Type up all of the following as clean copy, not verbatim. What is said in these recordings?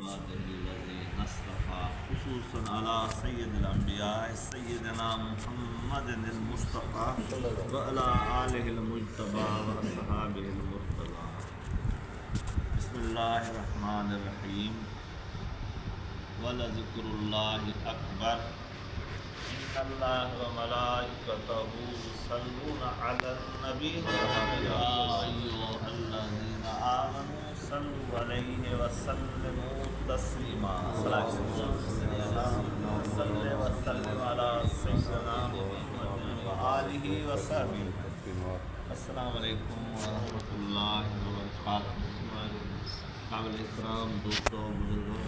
عباده الذين اصطفى خصوصا على سيد الأنبياء سيدنا محمد المصطفى وعلى آله المجتبى وأصحابه المرتضى. بسم الله الرحمن الرحيم. ولذكر الله أكبر. إن الله وملائكته يصلون على النبي يا أيها الذين آمنوا صلوا عليه وسلموا تسليما. صل وسلم على سيدنا محمد وآله وصحبه. السلام علیکم ورحمۃ اللہ وبرکاتہ. قابل احترام دوستوں بزرگوں،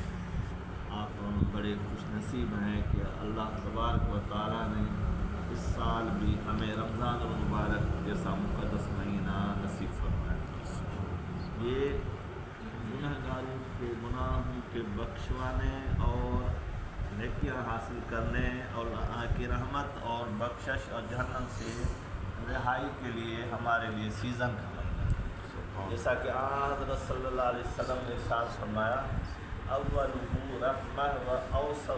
آپ بڑے خوش نصیب ہیں کہ اللہ تبارک و تعالیٰ نے اس سال بھی ہمیں رمضان المبارک جیسا مقدس مہینہ نصیب فرمایا. یہ گنہگاروں کے گناہوں کے بخشوانے اور نیکیاں حاصل کرنے اور اللہ کی رحمت اور بخشش اور جہنم سے رہائی کے لیے ہمارے لیے سیزن کا مہینہ، جیسا کہ حضرت صلی اللہ علیہ وسلم نے ارشاد فرمایا اولہ رحمہ و اوسطہ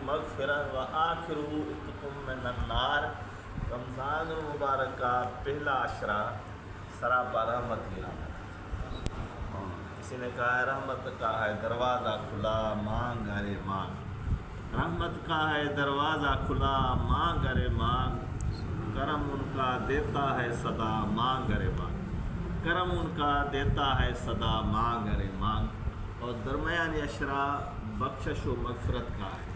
مغفرہ و آخرہ عتق من النار. رمضان المبارک کا پہلا عشرہ سراپا رحمت کی رحمت. کسی نے کہا ہے رحمت کا ہے دروازہ کھلا مانگ ارے مانگ. رحمت کا ہے دروازہ کھلا مانگ ارے مانگ. کرم ان کا دیتا ہے صدا مانگ ارے مانگ. کرم ان کا دیتا ہے صدا مانگ ارے مانگ. اور درمیانی عشرہ بخشش و مغفرت کا ہے.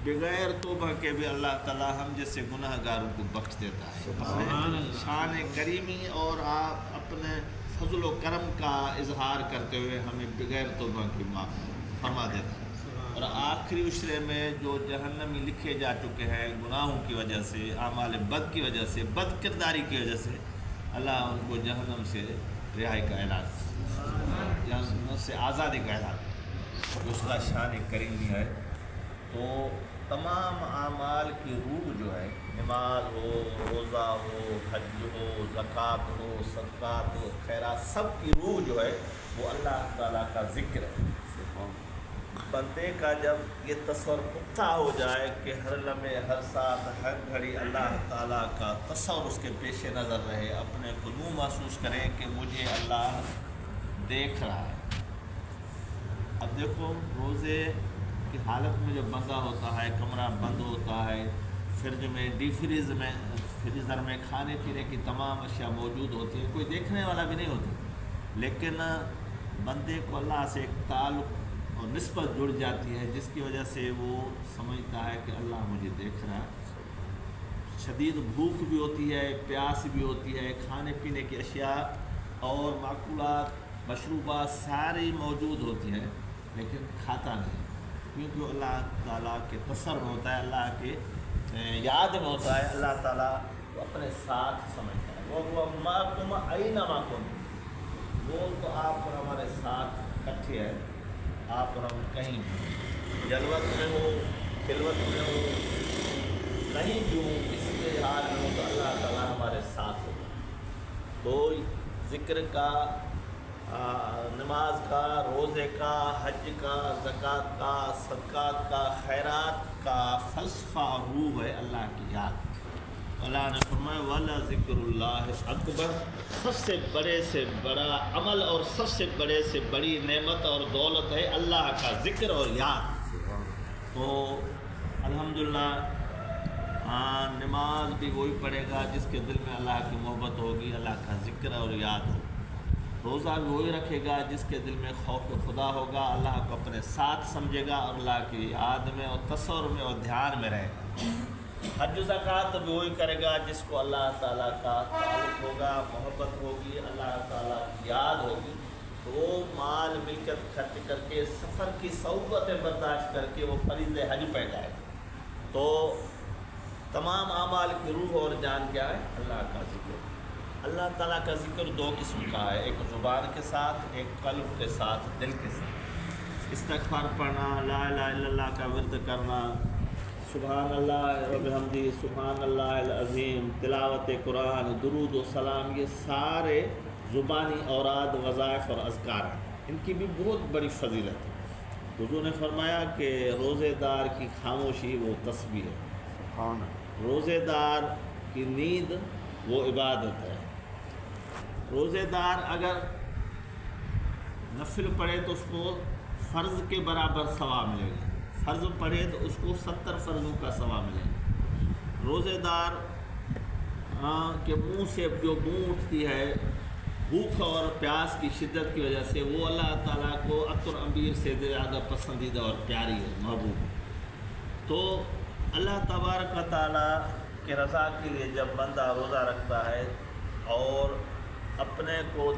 بغیر توبہ کے بھی اللہ تعالیٰ ہم جیسے گناہ گاروں کو بخش دیتا ہے. اپنے شان کریمی اور آپ اپنے فضل و کرم کا اظہار کرتے ہوئے ہمیں بغیر توبہ کی معاف فرما دیتا ہے. اور آخری عشرے میں جو جہنمی لکھے جا چکے ہیں گناہوں کی وجہ سے، اعمال بد کی وجہ سے، بد کرداری کی وجہ سے، اللہ ان کو جہنم سے رہائی کا اعلان، جہنم سے آزادی کا اعلان، اس کا شان کریمی ہے. تو تمام اعمال کی روح جو ہے، نماز ہو، روزہ ہو، حج ہو، زکوٰۃ ہو، صدقات ہو، خیرات، سب کی روح جو ہے وہ اللہ تعالیٰ کا ذکر ہے. بندے کا جب یہ تصور پختہ ہو جائے کہ ہر لمحے، ہر ساتھ، ہر گھڑی اللہ تعالیٰ کا تصور اس کے پیش نظر رہے، اپنے کو یوں محسوس کریں کہ مجھے اللہ دیکھ رہا ہے. اب دیکھو روزے کی حالت میں جب بندہ ہوتا ہے، کمرہ بند ہوتا ہے، فرج میں فریزر میں کھانے پینے کی تمام اشیاء موجود ہوتی ہیں، کوئی دیکھنے والا بھی نہیں ہوتا، لیکن بندے کو اللہ سے ایک تعلق اور نسبت جڑ جاتی ہے جس کی وجہ سے وہ سمجھتا ہے کہ اللہ مجھے دیکھ رہا ہے. شدید بھوک بھی ہوتی ہے، پیاس بھی ہوتی ہے، کھانے پینے کی اشیاء اور معقولات، مشروبات ساری موجود ہوتی ہیں، لیکن کھاتا نہیں، کیونکہ اللہ تعالیٰ کے تصور میں ہوتا ہے، اللہ کے یاد میں ہوتا ہے. اللہ تعالیٰ کو اپنے ساتھ سمجھتا ہے. وہ معکم اینما کنتم، وہ تو آپ اور ہمارے ساتھ اکٹھے ہیں، آپ اور ہم کہیں بھی، جلوت میں ہو، خلوت میں ہو، کہیں بھی ہو، اس کے حال میں ہو تو اللہ تعالیٰ ہمارے ساتھ ہوگا. تو ذکر کا، نماز کا، روزے کا، حج کا، زکوٰۃ کا، صدقات کا، خیرات کا فلسفہ روح ہے اللہ کی یاد. اللہ نے فرمایا وَلَذِكْرُ اللَّهِ اکبر. سب سے بڑے سے بڑا عمل اور سب سے بڑے سے بڑی نعمت اور دولت ہے اللہ کا ذکر اور یاد. تو الحمدللہ نماز بھی وہی پڑھے گا جس کے دل میں اللہ کی محبت ہوگی، اللہ کا ذکر اور یاد ہوگا. روزہ بھی وہی رکھے گا جس کے دل میں خوف خدا ہوگا، اللہ کو اپنے ساتھ سمجھے گا اور اللہ کی یاد میں اور تصور میں اور دھیان میں رہے گا. حج و زکوٰۃ بھی وہی کرے گا جس کو اللہ تعالیٰ کا تعلق ہوگا، محبت ہوگی، اللہ تعالیٰ کی یاد ہوگی. تو وہ مال ملکت خرچ کر کے، سفر کی صعوبتیں برداشت کر کے وہ فریض حج پہ جائے گا. تو تمام اعمال کی روح اور جان کیا ہے؟ اللہ کا ذکر. اللہ تعالیٰ کا ذکر دو قسم کا ہے، ایک زبان کے ساتھ، ایک قلب کے ساتھ، دل کے ساتھ. استغفار پڑھنا، لا الہ الا اللہ کا ورد کرنا، سبحان اللہ و بحمدہ، سبحان اللہ العظیم، تلاوت قرآن، درود و سلام، یہ سارے زبانی اوراد، وظائف اور اذکار ہیں. ان کی بھی بہت بڑی فضیلت ہے. حضور نے فرمایا کہ روزے دار کی خاموشی وہ تسبیح ہے، سبحان اللہ۔ روزے دار کی نیند وہ عبادت ہے۔ روزے دار اگر نفل پڑھے تو اس کو فرض کے برابر ثواب ملے گا، فرض پڑھے تو اس کو 70 فرضوں کا ثواب ملے گا۔ روزے دار کے منہ سے جو بو اٹھتی ہے بھوک اور پیاس کی شدت کی وجہ سے، وہ اللہ تعالیٰ کو عطر امبیر سے زیادہ پسندیدہ اور پیاری ہے، محبوب۔ تو اللہ تبارک و تعالیٰ کے رضا کے لیے جب بندہ روزہ رکھتا ہے اور اپنے کو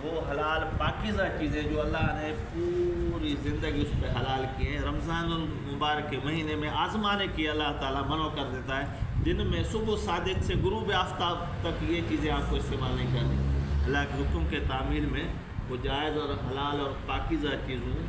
وہ حلال پاکیزہ چیزیں جو اللہ نے پوری زندگی اس پہ حلال کی ہیں، رمضان المبارک کے مہینے میں آزمانے کی اللہ تعالیٰ منع کر دیتا ہے، دن میں صبح صادق سے غروب آفتاب تک یہ چیزیں آپ کو استعمال نہیں کرنی۔ اللہ کے حکم کے تعمیل میں وہ جائز اور حلال اور پاکیزہ چیزوں